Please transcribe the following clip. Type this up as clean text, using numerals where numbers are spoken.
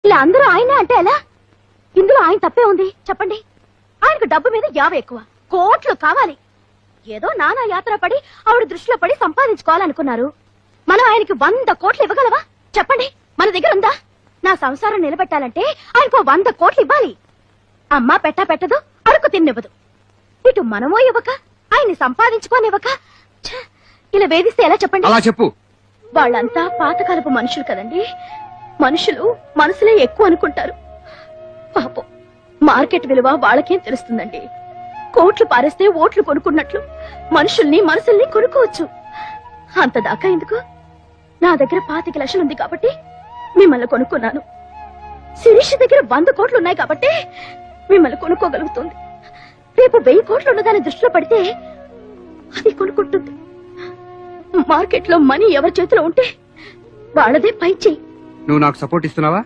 ఇలా అందరూ ఆయనే అంటే ఎలా? ఇందులో ఆయన తప్పే ఉంది చెప్పండి. ఆయనకు డబ్బు మీద యావ ఎక్కువ, కోట్లు కావాలి. ఏదో నానా యాత్ర పడి ఆవిడ దృష్టిలో పడి సంపాదించుకోవాలనుకున్నారు. మనం ఆయనకి 100 కోట్లు ఇవ్వగలవా చెప్పండి? మన దగ్గర ఉందా? నా సంసారం నిలబెట్టాలంటే ఆయనకు 100 కోట్లు ఇవ్వాలి. అమ్మ పెట్టదు, అడుగు తిన్నివ్వదు. ఇటు మనమో ఇవ్వక ఆయన్ని సంపాదించుకోనివ్వక ఇలా వేధిస్తే ఎలా చెప్పండి? అలా చెప్పు. వాళ్ళంతా పాతకాలపు మనుషులు కదండి. మనుషులు మనసులే ఎక్కువ అనుకుంటారు. పాపం మార్కెట్ విలువ వాళ్ళకేం తెలుస్తుందండి. కోట్లు పారేస్తే ఓట్లు కొనుక్కున్నట్లు మనసుల్ని కొనుక్కోవచ్చు. అంతదాకా ఎందుకు? నా దగ్గర 25 లక్షలు ఉంది కాబట్టి మిమ్మల్ని కొనుక్కున్నాను. శిరీష్ దగ్గర 100 కోట్లు ఉన్నాయి కాబట్టి మిమ్మల్ని కొనుక్కోగలుగుతుంది. రేపు 1000 కోట్లు ఉన్నదాన్ని దృష్టిలో పడితే అది కొనుక్కుంటుంది. మార్కెట్ లో మనీ ఎవరి చేతిలో ఉంటే వాళ్ళదే పై చెయ్యి. నువ్వు నాకు సపోర్ట్ ఇస్తున్నావా?